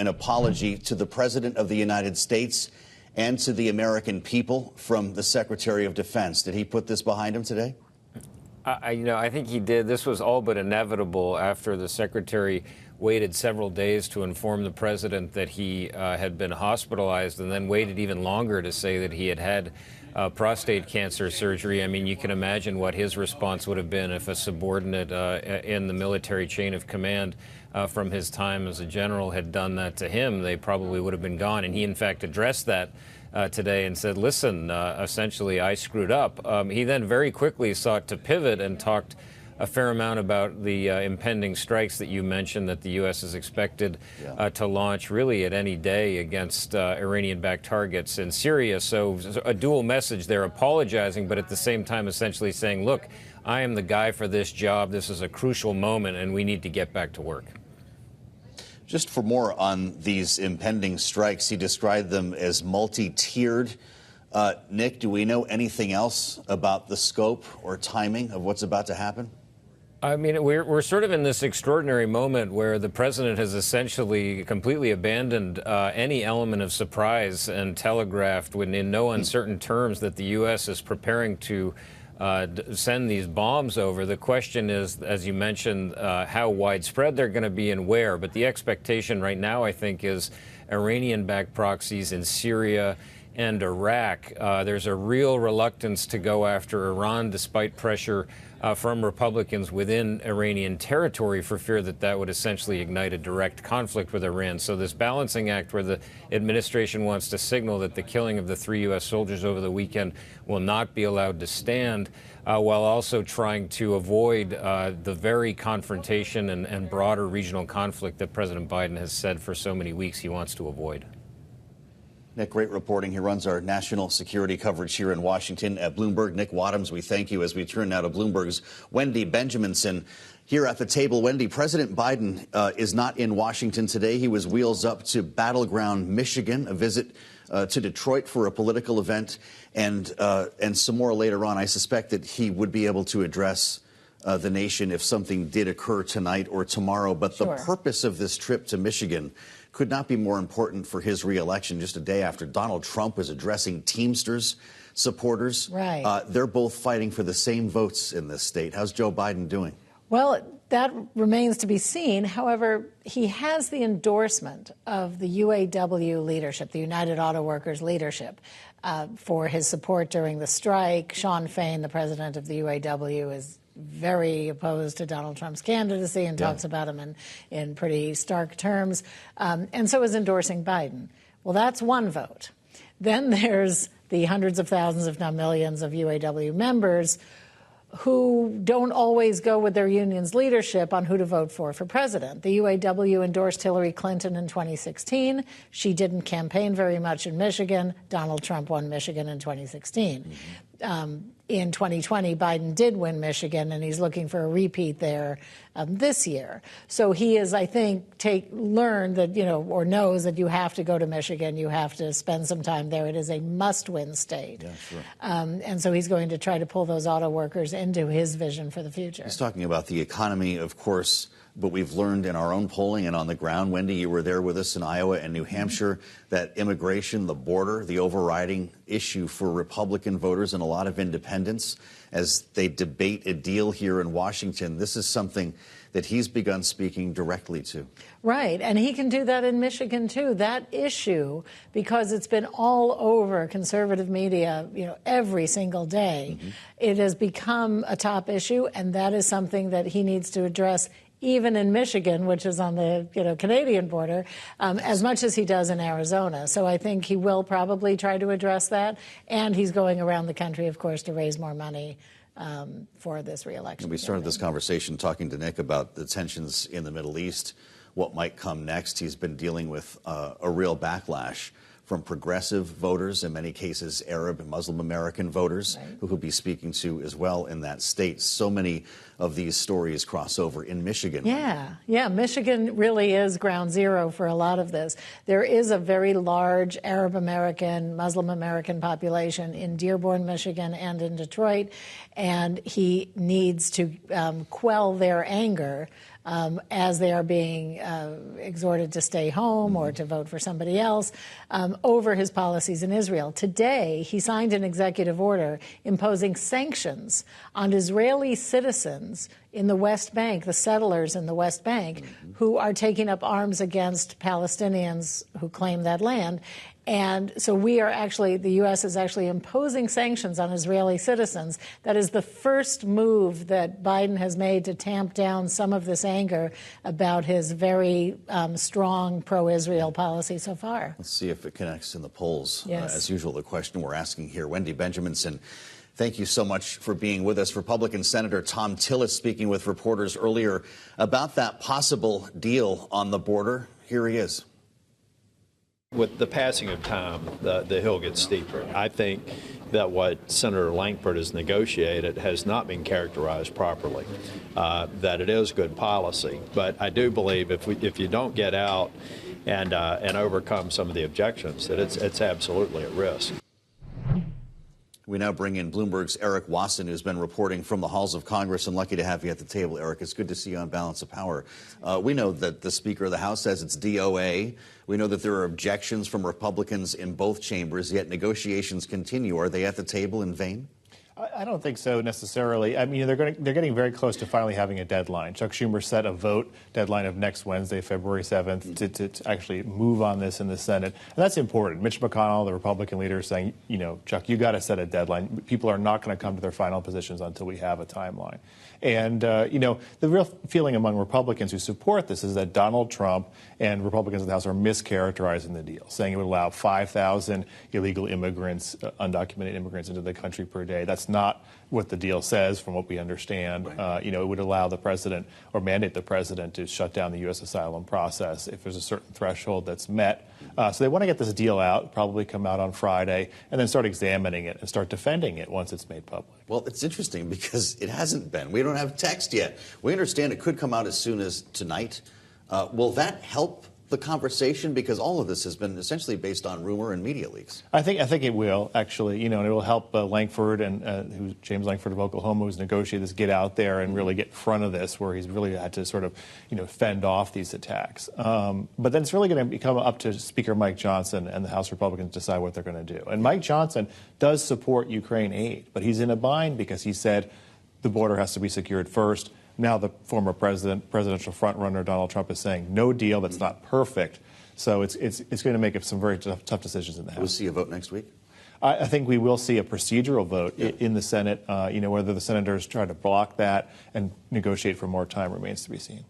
an apology to the President of the United States and to the American people from the Secretary of Defense. Did he put this behind him today? I think he did. This was all but inevitable after the Secretary waited several days to inform the president that he had been hospitalized, and then waited even longer to say that he had had prostate cancer surgery. I mean, you can imagine what his response would have been if a subordinate in the military chain of command from his time as a general had done that to him. They probably would have been gone. And he, in fact, addressed that today and said, listen, essentially, I screwed up. He then very quickly sought to pivot and talked a fair amount about the impending strikes that you mentioned that the U.S. is expected to launch really at any day against Iranian-backed targets in Syria. So a dual message there, apologizing, but at the same time essentially saying, look, I am the guy for this job. This is a crucial moment, and we need to get back to work. Just for more on these impending strikes, he described them as multi-tiered. Nick, do we know anything else about the scope or timing of what's about to happen? I mean, we're sort of in this extraordinary moment where the president has essentially completely abandoned any element of surprise and telegraphed in no uncertain terms that the U.S. is preparing to send these bombs over. The question is, as you mentioned, how widespread they're going to be and where. But the expectation right now, I think, is Iranian-backed proxies in Syria and Iraq. There's a real reluctance to go after Iran, despite pressure from Republicans within Iranian territory for fear that that would essentially ignite a direct conflict with Iran. So this balancing act where the administration wants to signal that the killing of the 3 U.S. soldiers over the weekend will not be allowed to stand, while also trying to avoid the very confrontation and broader regional conflict that President Biden has said for so many weeks he wants to avoid. Nick, great reporting. He runs our national security coverage here in Washington at Bloomberg. Nick Wadhams, we thank you. As we turn now to Bloomberg's Wendy Benjaminson here at the table. Wendy, President Biden is not in Washington today. He was wheels up to battleground Michigan, a visit to Detroit for a political event, and some more later on. I suspect that he would be able to address the nation if something did occur tonight or tomorrow. But the purpose of this trip to Michigan could not be more important for his reelection just a day after Donald Trump was addressing Teamsters supporters. Right. They're both fighting for the same votes in this state. How's Joe Biden doing? Well, that remains to be seen. However, he has the endorsement of the UAW leadership, the United Auto Workers leadership, for his support during the strike. Sean Fain, the president of the UAW, is very opposed to Donald Trump's candidacy and talks about him in pretty stark terms, and so is endorsing Biden. Well, that's one vote. Then there's the hundreds of thousands, if not millions, of UAW members who don't always go with their union's leadership on who to vote for president. The UAW endorsed Hillary Clinton in 2016. She didn't campaign very much in Michigan. Donald Trump won Michigan in 2016. In 2020, Biden did win Michigan, and he's looking for a repeat there this year. So he is, I think, learned that, or knows that you have to go to Michigan. You have to spend some time there. It is a must-win state. Yeah, sure. And so he's going to try to pull those auto workers into his vision for the future. He's talking about the economy, of course, but we've learned in our own polling and on the ground, Wendy, you were there with us in Iowa and New Hampshire, that immigration, the border, the overriding issue for Republican voters and a lot of independents as they debate a deal here in Washington. This is something that he's begun speaking directly to. Right. And he can do that in Michigan, too. That issue, because it's been all over conservative media, every single day, it has become a top issue. And that is something that he needs to address even in Michigan, which is on the Canadian border, as much as he does in Arizona. So I think he will probably try to address that. And he's going around the country, of course, to raise more money for this reelection. We started this conversation talking to Nick about the tensions in the Middle East, what might come next. He's been dealing with a real backlash from progressive voters, in many cases Arab and Muslim American voters, who he'll be speaking to as well in that state. So many of these stories cross over in Michigan. Yeah, Michigan really is ground zero for a lot of this. There is a very large Arab American, Muslim American population in Dearborn, Michigan, and in Detroit, and he needs to quell their anger as they are being exhorted to stay home or to vote for somebody else, over his policies in Israel. Today, he signed an executive order imposing sanctions on Israeli citizens in the West Bank, the settlers in the West Bank, who are taking up arms against Palestinians who claim that land. And so the U.S. is actually imposing sanctions on Israeli citizens. That is the first move that Biden has made to tamp down some of this anger about his very strong pro-Israel policy so far. Let's see if it connects in the polls. Yes. As usual, the question we're asking here. Wendy Benjaminson, thank you so much for being with us. Republican Senator Tom Tillis speaking with reporters earlier about that possible deal on the border. Here he is. With the passing of time, the hill gets steeper. I think that what Senator Lankford has negotiated has not been characterized properly, that it is good policy. But I do believe if you don't get out and overcome some of the objections, that it's absolutely at risk. We now bring in Bloomberg's Erik Wasson, who's been reporting from the halls of Congress, and lucky to have you at the table, Erik. It's good to see you on Balance of Power. We know that the Speaker of the House says it's DOA. We know that there are objections from Republicans in both chambers, yet negotiations continue. Are they at the table in vain? I don't think so necessarily. I mean, they're getting very close to finally having a deadline. Chuck Schumer set a vote deadline of next Wednesday, February 7th, to actually move on this in the Senate. And that's important. Mitch McConnell, the Republican leader, is saying, Chuck, you got to set a deadline. People are not going to come to their final positions until we have a timeline. And, the real feeling among Republicans who support this is that Donald Trump and Republicans in the House are mischaracterizing the deal, saying it would allow 5,000 illegal immigrants, undocumented immigrants into the country per day. That's not what the deal says, from what we understand. Right. It would allow the president or mandate the president to shut down the U.S. asylum process if there's a certain threshold that's met. So they want to get this deal out, probably come out on Friday, and then start examining it and start defending it once it's made public. Well, it's interesting because it hasn't been. We don't have text yet. We understand it could come out as soon as tonight. Will that help the conversation? Because all of this has been essentially based on rumor and media leaks. I think it will, actually. And it will help Lankford and James Lankford of Oklahoma, who's negotiated this, get out there and really get in front of this, where he's really had to sort of, fend off these attacks. But then it's really going to become up to Speaker Mike Johnson and the House Republicans to decide what they're going to do. And Mike Johnson does support Ukraine aid, but he's in a bind because he said the border has to be secured first. Now the former presidential frontrunner Donald Trump is saying no deal that's not perfect. So it's going to make some very tough decisions in the House. We'll see a vote next week? I think we will see a procedural vote in the Senate. Whether the senators try to block that and negotiate for more time remains to be seen.